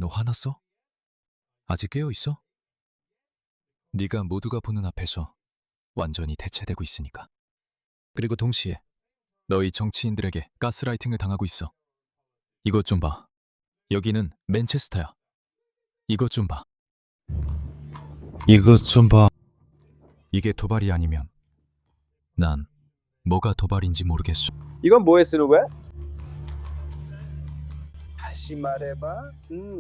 너 화났어? 아직 깨어있어? 네가 모두가 보는 앞에서 완전히 대체되고 있으니까. 그리고 동시에 너희 정치인들에게 가스라이팅을 당하고 있어. 이것 좀 봐. 여기는 맨체스터야. 이것 좀 봐. 이것 좀 봐. 이게 도발이 아니면 난 뭐가 도발인지 모르겠어. 이건 뭐에 쓰는 거야? 다시 말해봐.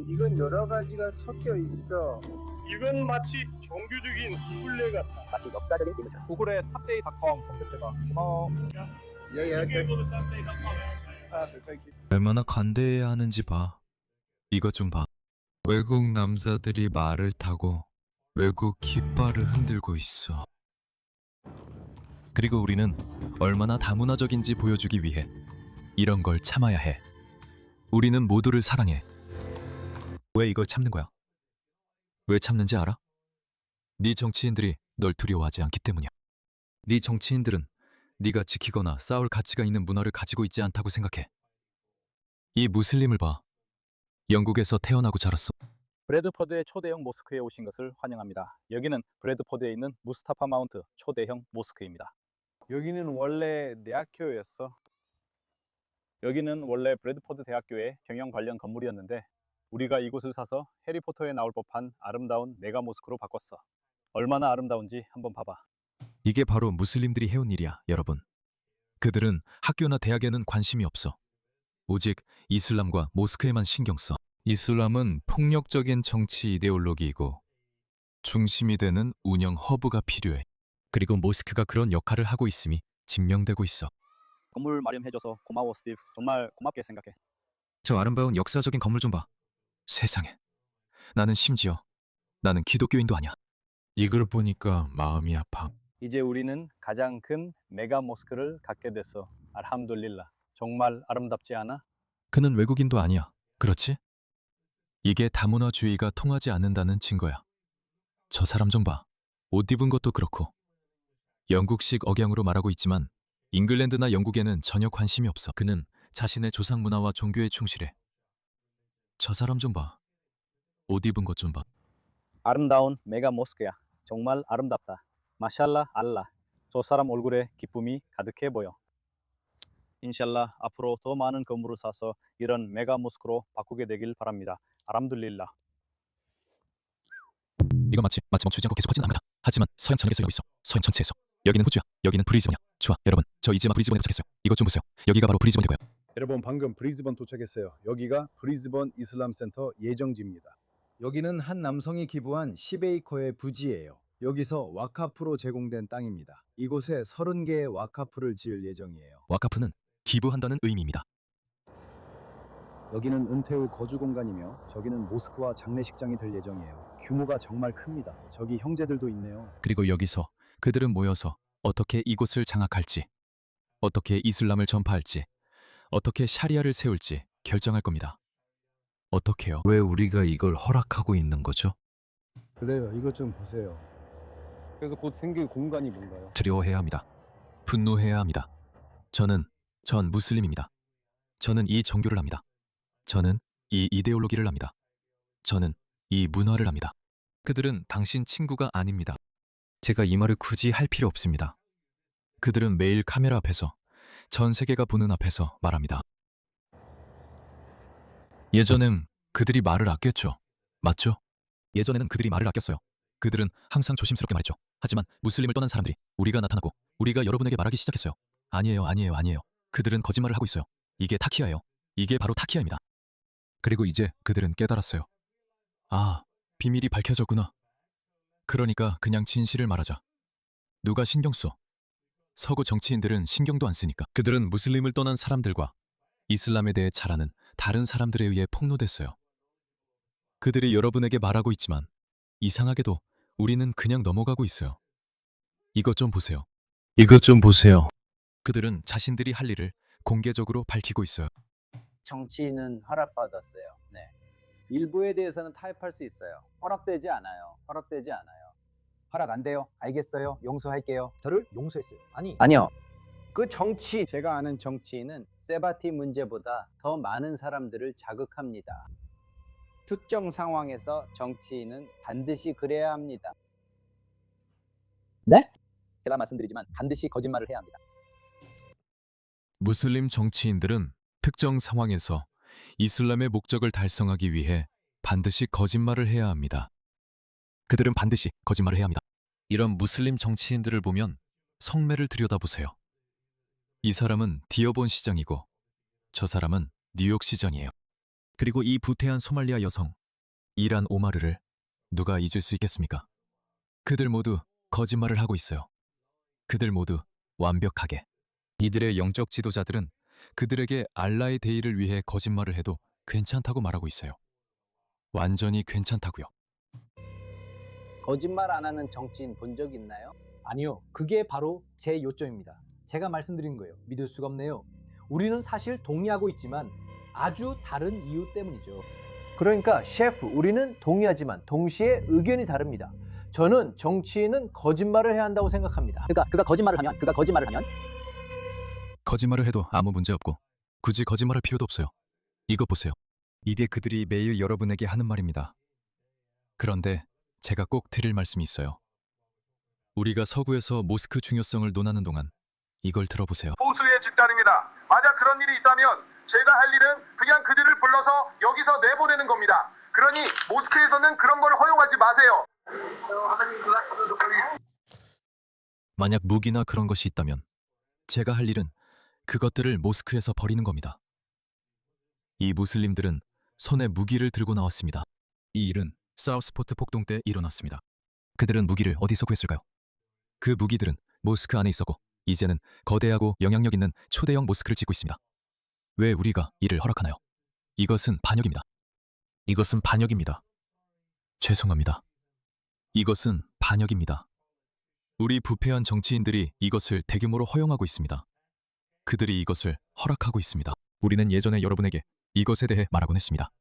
이건 여러 가지가 섞여 있어. 이건 마치 종교적인 순례 같아. 마치 역사적인 이미지. 구글에 탑데이닷컴 검색해봐. 고마워. 오케이. 얼마나 간대해야 하는지 봐. 이것 좀 봐. 외국 남자들이 말을 타고 외국 깃발을 흔들고 있어. 그리고 우리는 얼마나 다문화적인지 보여주기 위해 이런 걸 참아야 해. 우리는 모두를 사랑해. 왜 이걸 참는 거야? 왜 참는지 알아? 네 정치인들이 널 두려워하지 않기 때문이야. 네 정치인들은 네가 지키거나 싸울 가치가 있는 문화를 가지고 있지 않다고 생각해. 이 무슬림을 봐. 영국에서 태어나고 자랐어. 브래드퍼드의 초대형 모스크에 오신 것을 환영합니다. 여기는 브래드퍼드에 있는 무스타파 마운트 초대형 모스크입니다. 여기는 원래 내 학교였어. 여기는 원래 브래드퍼드 대학교의 경영 관련 건물이었는데 우리가 이곳을 사서 해리포터에 나올 법한 아름다운 메가 모스크로 바꿨어. 얼마나 아름다운지 한번 봐봐. 이게 바로 무슬림들이 해온 일이야, 여러분. 그들은 학교나 대학에는 관심이 없어. 오직 이슬람과 모스크에만 신경 써. 이슬람은 폭력적인 정치 이데올로기이고 중심이 되는 운영 허브가 필요해. 그리고 모스크가 그런 역할을 하고 있음이 증명되고 있어. 건물 마련해줘서 고마워 스티브. 정말 고맙게 생각해. 저 아름다운 역사적인 건물 좀 봐. 세상에. 나는 기독교인도 아니야. 이걸 보니까 마음이 아파. 이제 우리는 가장 큰 메가 모스크를 갖게 됐어. 알함둘릴라. 정말 아름답지 않아? 그는 외국인도 아니야. 그렇지? 이게 다문화주의가 통하지 않는다는 증거야. 저 사람 좀 봐. 옷 입은 것도 그렇고. 영국식 억양으로 말하고 있지만 잉글랜드나 영국에는 전혀 관심이 없어. 그는 자신의 조상 문화와 종교에 충실해. 저 사람 좀 봐. 옷 입은 것 좀 봐. 아름다운 메가 모스크야. 정말 아름답다. 마샬라 알라. 저 사람 얼굴에 기쁨이 가득해 보여. 인샬라 앞으로 더 많은 건물을 사서 이런 메가 모스크로 바꾸게 되길 바랍니다. 알함둘릴라. 이거 마치 멈추지 않고 계속 퍼지는 않는다. 하지만 서양 전역에서 열리고 있어. 서양 전체에서. 여기는 호주야. 여기는 브리즈번이야. 좋아, 여러분. 저 이제 막 브리즈번에 도착했어요. 이것 좀 보세요. 여기가 바로 브리즈번이 될 거예요. 여러분 방금 브리즈번 도착했어요. 여기가 브리즈번 이슬람센터 예정지입니다. 여기는 한 남성이 기부한 10에이커의 부지예요. 여기서 와카프로 제공된 땅입니다. 이곳에 30개의 와카프를 지을 예정이에요. 와카프는 기부한다는 의미입니다. 여기는 은퇴 후 거주 공간이며 저기는 모스크와 장례식장이 될 예정이에요. 규모가 정말 큽니다. 저기 형제들도 있네요. 그리고 여기서 그들은 모여서 어떻게 이곳을 장악할지, 어떻게 이슬람을 전파할지, 어떻게 샤리아를 세울지 결정할 겁니다. 어떻게요? 왜 우리가 이걸 허락하고 있는 거죠? 그래요. 이것 좀 보세요. 그래서 곧 생길 공간이 뭔가요? 두려워해야 합니다. 분노해야 합니다. 전 무슬림입니다. 저는 이 종교를 합니다. 저는 이 이데올로기를 합니다. 저는 이 문화를 합니다. 그들은 당신 친구가 아닙니다. 제가 이 말을 굳이 할 필요 없습니다. 그들은 매일 카메라 앞에서, 전 세계가 보는 앞에서 말합니다. 예전엔 그들이 말을 아꼈죠. 맞죠? 예전에는 그들이 말을 아꼈어요. 그들은 항상 조심스럽게 말했죠. 하지만 무슬림을 떠난 사람들이, 우리가 나타나고 우리가 여러분에게 말하기 시작했어요. 아니에요. 그들은 거짓말을 하고 있어요. 이게 타키야예요. 이게 바로 타키야입니다. 그리고 이제 그들은 깨달았어요. 아, 비밀이 밝혀졌구나. 그러니까 그냥 진실을 말하자. 누가 신경 써? 서구 정치인들은 신경도 안 쓰니까. 그들은 무슬림을 떠난 사람들과 이슬람에 대해 잘 아는 다른 사람들에 의해 폭로됐어요. 그들이 여러분에게 말하고 있지만 이상하게도 우리는 그냥 넘어가고 있어요. 이것 좀 보세요. 그들은 자신들이 할 일을 공개적으로 밝히고 있어요. 정치인은 허락받았어요. 네. 일부에 대해서는 타협할 수 있어요. 허락되지 않아요. 허락 안 돼요. 알겠어요. 용서할게요. 저를 용서했어요. 아니요. 그 정치, 제가 아는 정치인은 세바티 문제보다 더 많은 사람들을 자극합니다. 특정 상황에서 정치인은 반드시 그래야 합니다. 네? 제가 말씀드리지만 반드시 거짓말을 해야 합니다. 무슬림 정치인들은 특정 상황에서 이슬람의 목적을 달성하기 위해 반드시 거짓말을 해야 합니다. 그들은 반드시 거짓말을 해야 합니다. 이런 무슬림 정치인들을 보면 성매를 들여다보세요. 이 사람은 디어본 시장이고 저 사람은 뉴욕 시장이에요. 그리고 이 부태한 소말리아 여성 이란 오마르를 누가 잊을 수 있겠습니까? 그들 모두 거짓말을 하고 있어요. 그들 모두 완벽하게. 이들의 영적 지도자들은 그들에게 알라의 대의를 위해 거짓말을 해도 괜찮다고 말하고 있어요. 완전히 괜찮다고요. 거짓말 안 하는 정치인 본 적 있나요? 아니요. 그게 바로 제 요점입니다. 제가 말씀드린 거예요. 믿을 수가 없네요. 우리는 사실 동의하고 있지만 아주 다른 이유 때문이죠. 그러니까 셰프, 우리는 동의하지만 동시에 의견이 다릅니다. 저는 정치인은 거짓말을 해야 한다고 생각합니다. 그러니까 그가 거짓말을 하면 거짓말을 해도 아무 문제 없고 굳이 거짓말할 필요도 없어요. 이거 보세요. 이게 그들이 매일 여러분에게 하는 말입니다. 그런데 제가 꼭 드릴 말씀이 있어요. 우리가 서구에서 모스크 중요성을 논하는 동안 이걸 들어보세요. 보수의 집단입니다. 만약 그런 일이 있다면 제가 할 일은 그냥 그들을 불러서 여기서 내보내는 겁니다. 그러니 모스크에서는 그런 걸 허용하지 마세요. 만약 무기나 그런 것이 있다면 제가 할 일은 그것들을 모스크에서 버리는 겁니다. 이 무슬림들은 손에 무기를 들고 나왔습니다. 이 일은 사우스포트 폭동 때 일어났습니다. 그들은 무기를 어디서 구했을까요? 그 무기들은 모스크 안에 있었고 이제는 거대하고 영향력 있는 초대형 모스크를 짓고 있습니다. 왜 우리가 이를 허락하나요? 이것은 반역입니다. 이것은 반역입니다. 죄송합니다. 이것은 반역입니다. 우리 부패한 정치인들이 이것을 대규모로 허용하고 있습니다. 그들이 이것을 허락하고 있습니다. 우리는 예전에 여러분에게 이것에 대해 말하곤 했습니다.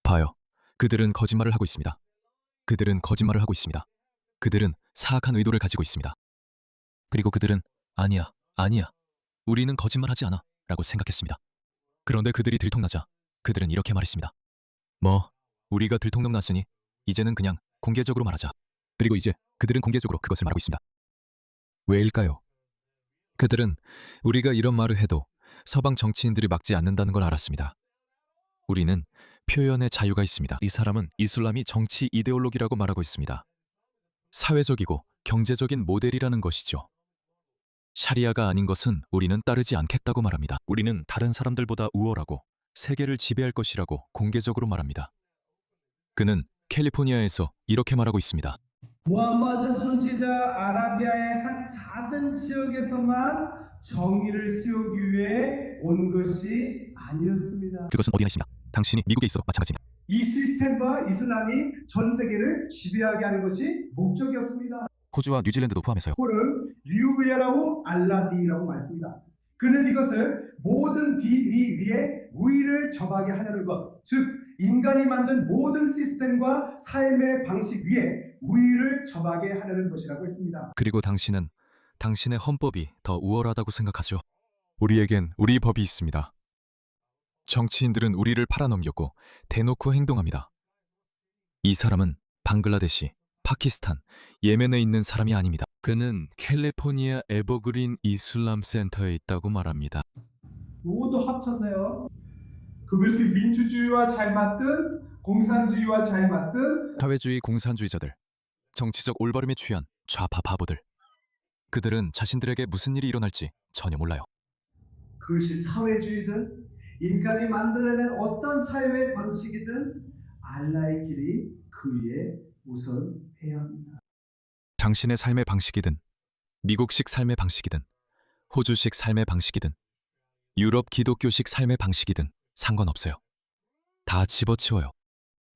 봐요. 그들은 거짓말을 하고 있습니다. 그들은 거짓말을 하고 있습니다. 그들은 사악한 의도를 가지고 있습니다. 그리고 그들은 아니야. 우리는 거짓말하지 않아 라고 생각했습니다. 그런데 그들이 들통나자 그들은 이렇게 말했습니다. 우리가 들통났으니 이제는 그냥 공개적으로 말하자. 그리고 이제 그들은 공개적으로 그것을 말하고 있습니다. 왜일까요? 그들은 우리가 이런 말을 해도 서방 정치인들이 막지 않는다는 걸 알았습니다. 우리는 표현의 자유가 있습니다. 이 사람은 이슬람이 정치 이데올로기라고 말하고 있습니다. 사회적이고 경제적인 모델이라는 것이죠. 샤리아가 아닌 것은 우리는 따르지 않겠다고 말합니다. 우리는 다른 사람들보다 우월하고 세계를 지배할 것이라고 공개적으로 말합니다. 그는 캘리포니아에서 이렇게 말하고 있습니다. 무함마드 순지자 아라비아의 한 작은 지역에서만 정의를 세우기 위해 온 것이 아니었습니다. 그것은 어디나 있습니다. 당신이 미국에 있어 마찬가지입니다. 이 시스템과 이슬람이 전 세계를 지배하게 하는 것이 목적이었습니다. 호주와 뉴질랜드도 포함해서요. 폴은 리우베야라고 알라디라고 말습니다. 그는 이것을 모든 디리 위에 우위를 점하게 하려는 것, 즉 인간이 만든 모든 시스템과 삶의 방식 위에 우위를 점하게 하려는 것이라고 했습니다. 그리고 당신은 당신의 헌법이 더 우월하다고 생각하죠. 우리에겐 우리 법이 있습니다. 정치인들은 우리를 팔아넘겼고 대놓고 행동합니다. 이 사람은 방글라데시, 파키스탄, 예멘에 있는 사람이 아닙니다. 그는 캘리포니아 에버그린 이슬람 센터에 있다고 말합니다. 모두 합쳐서요. 그것이 민주주의와 잘 맞든 공산주의와 잘 맞든 사회주의 공산주의자들, 정치적 올바름에 취한 좌파 바보들. 그들은 자신들에게 무슨 일이 일어날지 전혀 몰라요. 그것이 사회주의든 인간이 만들어낸 어떤 사회 방식이든 알라의 길이 그 위에 우선해야 합니다. 당신의 삶의 방식이든 미국식 삶의 방식이든 호주식 삶의 방식이든 유럽 기독교식 삶의 방식이든 상관없어요. 다 집어치워요.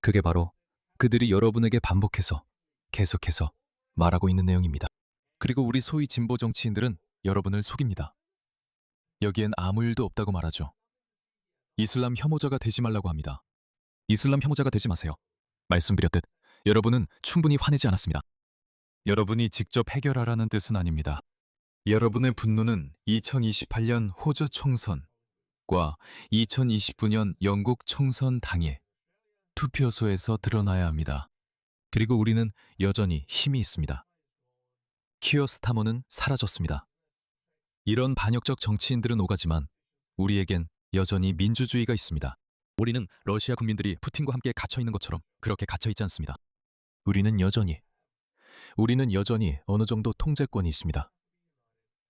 그게 바로 그들이 여러분에게 반복해서 계속해서 말하고 있는 내용입니다. 그리고 우리 소위 진보 정치인들은 여러분을 속입니다. 여기엔 아무 일도 없다고 말하죠. 이슬람 혐오자가 되지 말라고 합니다. 이슬람 혐오자가 되지 마세요. 말씀드렸듯 여러분은 충분히 화내지 않았습니다. 여러분이 직접 해결하라는 뜻은 아닙니다. 여러분의 분노는 2028년 호주 총선과 2029년 영국 총선 당일 투표소에서 드러나야 합니다. 그리고 우리는 여전히 힘이 있습니다. 키어 스타머는 사라졌습니다. 이런 반역적 정치인들은 오가지만 우리에겐 여전히 민주주의가 있습니다. 우리는 러시아 국민들이 푸틴과 함께 갇혀 있는 것처럼 그렇게 갇혀 있지 않습니다. 우리는 여전히 어느 정도 통제권이 있습니다.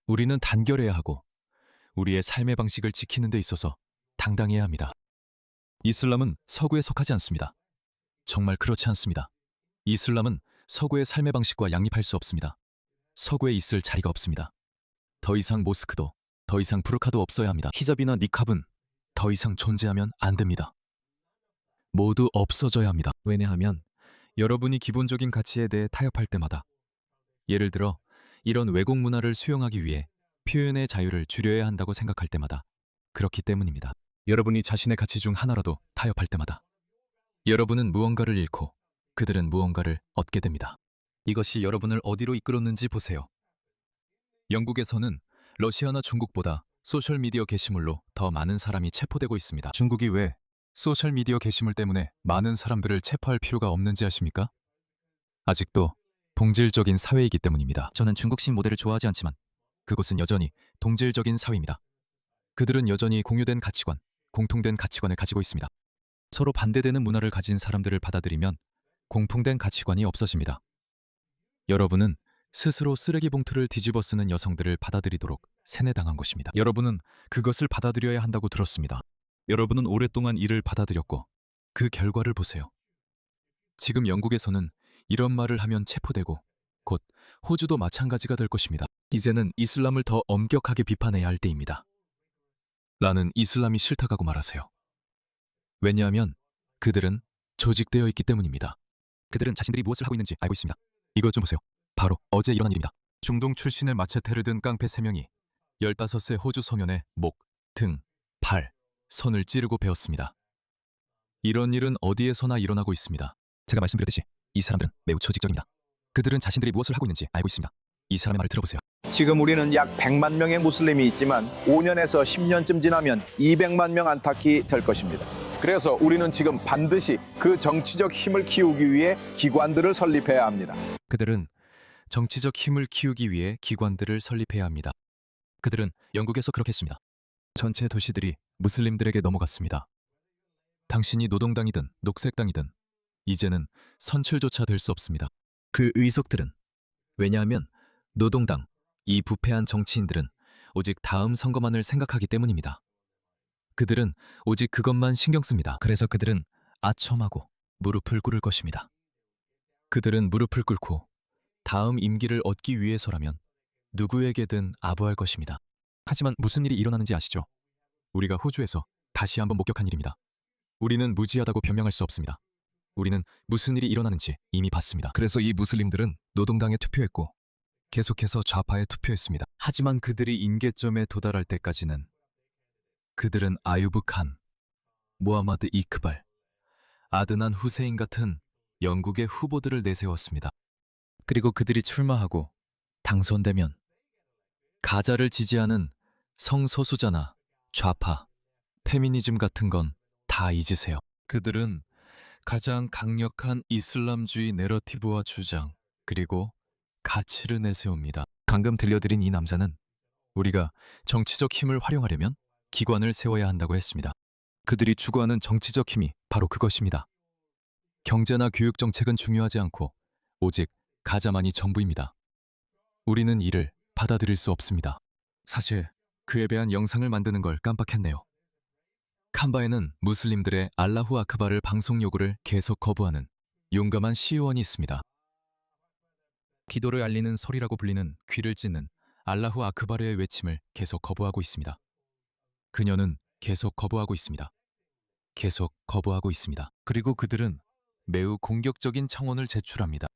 우리는 단결해야 하고 우리의 삶의 방식을 지키는 데 있어서 당당해야 합니다. 이슬람은 서구에 속하지 않습니다. 정말 그렇지 않습니다. 이슬람은 서구의 삶의 방식과 양립할 수 없습니다. 서구에 있을 자리가 없습니다. 더 이상 모스크도, 더 이상 부르카도 없어야 합니다. 히잡이나 니캅은 더 이상 존재하면 안 됩니다. 모두 없어져야 합니다. 왜냐하면 여러분이 기본적인 가치에 대해 타협할 때마다, 예를 들어 이런 왜곡 문화를 수용하기 위해 표현의 자유를 줄여야 한다고 생각할 때마다 그렇기 때문입니다. 여러분이 자신의 가치 중 하나라도 타협할 때마다 여러분은 무언가를 잃고 그들은 무언가를 얻게 됩니다. 이것이 여러분을 어디로 이끌었는지 보세요. 영국에서는 러시아나 중국보다 소셜미디어 게시물로 더 많은 사람이 체포되고 있습니다. 중국이 왜 소셜미디어 게시물 때문에 많은 사람들을 체포할 필요가 없는지 아십니까? 아직도 동질적인 사회이기 때문입니다. 저는 중국식 모델을 좋아하지 않지만 그곳은 여전히 동질적인 사회입니다. 그들은 여전히 공유된 가치관, 공통된 가치관을 가지고 있습니다. 서로 반대되는 문화를 가진 사람들을 받아들이면 공통된 가치관이 없어집니다. 여러분은 스스로 쓰레기 봉투를 뒤집어 쓰는 여성들을 받아들이도록 세뇌당한 것입니다. 여러분은 그것을 받아들여야 한다고 들었습니다. 여러분은 오랫동안 이를 받아들였고 그 결과를 보세요. 지금 영국에서는 이런 말을 하면 체포되고 곧 호주도 마찬가지가 될 것입니다. 이제는 이슬람을 더 엄격하게 비판해야 할 때입니다. 나는 이슬람이 싫다고 말하세요. 왜냐하면 그들은 조직되어 있기 때문입니다. 그들은 자신들이 무엇을 하고 있는지 알고 있습니다. 이것 좀 보세요. 바로 어제 일어난 일입니다. 중동 출신의 마체테를 든 깡패 3명이 15세 호주 소년의 목, 등, 팔, 손을 찌르고 베었습니다. 이런 일은 어디에서나 일어나고 있습니다. 제가 말씀드렸듯이 이 사람들은 매우 조직적입니다. 그들은 자신들이 무엇을 하고 있는지 알고 있습니다. 이 사람의 말을 들어보세요. 지금 우리는 약 100만 명의 무슬림이 있지만 5년에서 10년쯤 지나면 200만 명 안팎이 될 것입니다. 그래서 우리는 지금 반드시 그 정치적 힘을 키우기 위해 기관들을 설립해야 합니다. 그들은 정치적 힘을 키우기 위해 기관들을 설립해야 합니다. 그들은 영국에서 그렇게 했습니다. 전체 도시들이 무슬림들에게 넘어갔습니다. 당신이 노동당이든 녹색당이든 이제는 선출조차 될 수 없습니다. 그 의석들은, 왜냐하면 노동당, 이 부패한 정치인들은 오직 다음 선거만을 생각하기 때문입니다. 그들은 오직 그것만 신경 씁니다. 그래서 그들은 아첨하고 무릎을 꿇을 것입니다. 그들은 무릎을 꿇고 다음 임기를 얻기 위해서라면 누구에게든 아부할 것입니다. 하지만 무슨 일이 일어나는지 아시죠? 우리가 호주에서 다시 한번 목격한 일입니다. 우리는 무지하다고 변명할 수 없습니다. 우리는 무슨 일이 일어나는지 이미 봤습니다. 그래서 이 무슬림들은 노동당에 투표했고 계속해서 좌파에 투표했습니다. 하지만 그들이 임계점에 도달할 때까지는 그들은 아유브 칸, 모하마드 이크발, 아드난 후세인 같은 영국의 후보들을 내세웠습니다. 그리고 그들이 출마하고 당선되면 가자를 지지하는 성소수자나 좌파, 페미니즘 같은 건 다 잊으세요. 그들은 가장 강력한 이슬람주의 내러티브와 주장, 그리고 가치를 내세웁니다. 방금 들려드린 이 남자는 우리가 정치적 힘을 활용하려면 기관을 세워야 한다고 했습니다. 그들이 추구하는 정치적 힘이 바로 그것입니다. 경제나 교육 정책은 중요하지 않고 오직 가자만이 전부입니다. 우리는 이를 받아들일 수 없습니다. 사실 그에 대한 영상을 만드는 걸 깜빡했네요. 캄바에는 무슬림들의 알라후 아크바를 방송 요구를 계속 거부하는 용감한 시의원이 있습니다. 기도를 알리는 소리라고 불리는 귀를 찢는 알라후 아크바르의 외침을 계속 거부하고 있습니다. 그녀는 계속 거부하고 있습니다. 계속 거부하고 있습니다. 그리고 그들은 매우 공격적인 청원을 제출합니다.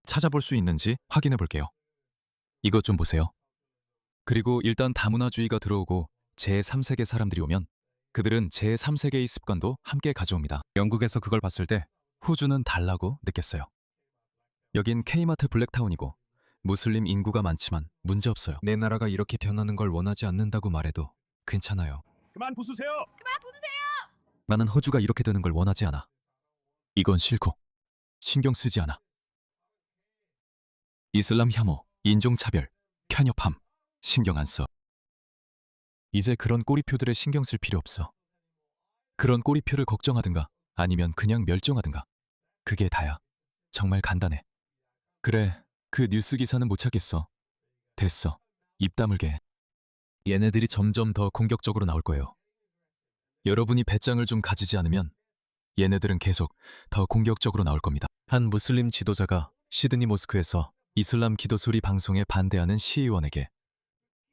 찾아볼 수 있는지 확인해 볼게요. 이것 좀 보세요. 그리고 일단 다문화주의가 들어오고 제3세계 사람들이 오면 그들은 제3세계의 습관도 함께 가져옵니다. 영국에서 그걸 봤을 때 호주는 달라고 느꼈어요. 여긴 K마트 블랙타운이고 무슬림 인구가 많지만 문제없어요. 내 나라가 이렇게 변하는 걸 원하지 않는다고 말해도 괜찮아요. 그만 부수세요. 나는 호주가 이렇게 되는 걸 원하지 않아. 이건 싫고 신경 쓰지 않아. 이슬람 혐오, 인종차별, 편협함 신경 안 써. 이제 그런 꼬리표들에 신경 쓸 필요 없어. 그런 꼬리표를 걱정하든가 아니면 그냥 멸종하든가. 그게 다야. 정말 간단해. 그래, 그 뉴스 기사는 못 찾겠어. 됐어. 입 다물게 해. 얘네들이 점점 더 공격적으로 나올 거예요. 여러분이 배짱을 좀 가지지 않으면 얘네들은 계속 더 공격적으로 나올 겁니다. 한 무슬림 지도자가 시드니 모스크에서 이슬람 기도소리 방송에 반대하는 시의원에게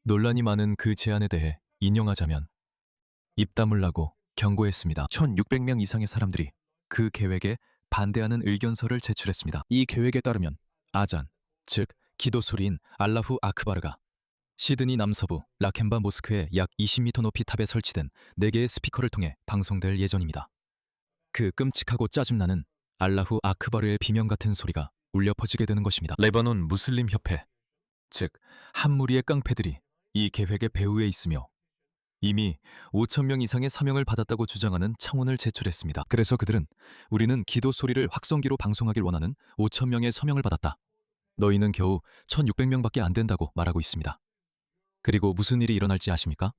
논란이 많은 그 제안에 대해 인용하자면 입 다물라고 경고했습니다. 1600명 이상의 사람들이 그 계획에 반대하는 의견서를 제출했습니다. 이 계획에 따르면 아잔, 즉 기도소리인 알라후 아크바르가 시드니 남서부 라켄바 모스크의 약 20m 높이 탑에 설치된 4개의 스피커를 통해 방송될 예정입니다. 그 끔찍하고 짜증나는 알라후 아크바르의 비명 같은 소리가 울려 퍼지게 되는 것입니다. 레바논 무슬림 협회, 즉 한 무리의 깡패들이 이 계획의 배후에 있으며 이미 5,000명 이상의 사명을 받았다고 주장하는 청원을 제출했습니다. 그래서 그들은 우리는 기도 소리를 확성기로 방송하길 원하는 5,000명의 서명을 받았다. 너희는 겨우 1,600명밖에 안 된다고 말하고 있습니다. 그리고 무슨 일이 일어날지 아십니까?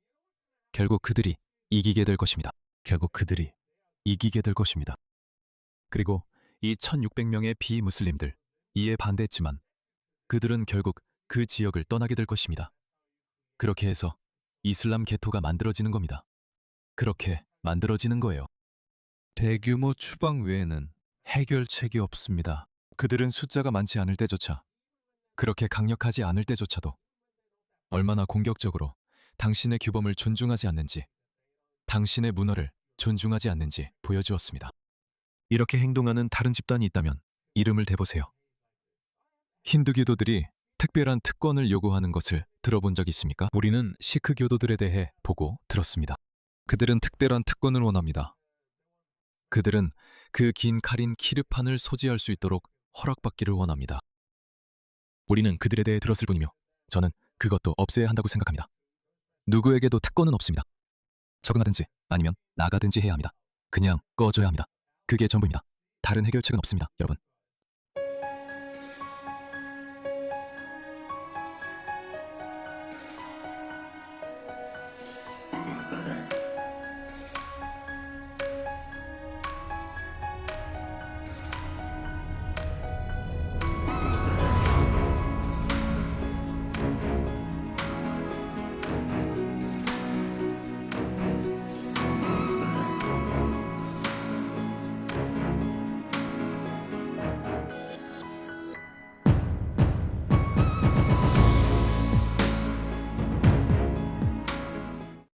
결국 그들이 이기게 될 것입니다. 결국 그들이 이기게 될 것입니다. 그리고 이 1,600명의 비무슬림들, 이에 반대했지만 그들은 결국 그 지역을 떠나게 될 것입니다. 그렇게 해서 이슬람 개토가 만들어지는 겁니다. 그렇게 만들어지는 거예요. 대규모 추방 외에는 해결책이 없습니다. 그들은 숫자가 많지 않을 때조차, 그렇게 강력하지 않을 때조차도 얼마나 공격적으로 당신의 규범을 존중하지 않는지, 당신의 문화를 존중하지 않는지 보여주었습니다. 이렇게 행동하는 다른 집단이 있다면 이름을 대보세요. 힌두교도들이 특별한 특권을 요구하는 것을 들어본 적 있습니까? 우리는 시크 교도들에 대해 보고 들었습니다. 그들은 특별한 특권을 원합니다. 그들은 그 긴 칼인 키르판을 소지할 수 있도록 허락받기를 원합니다. 우리는 그들에 대해 들었을 뿐이며 저는 그것도 없애야 한다고 생각합니다. 누구에게도 특권은 없습니다. 적응하든지 아니면 나가든지 해야 합니다. 그냥 꺼져야 합니다. 그게 전부입니다. 다른 해결책은 없습니다, 여러분.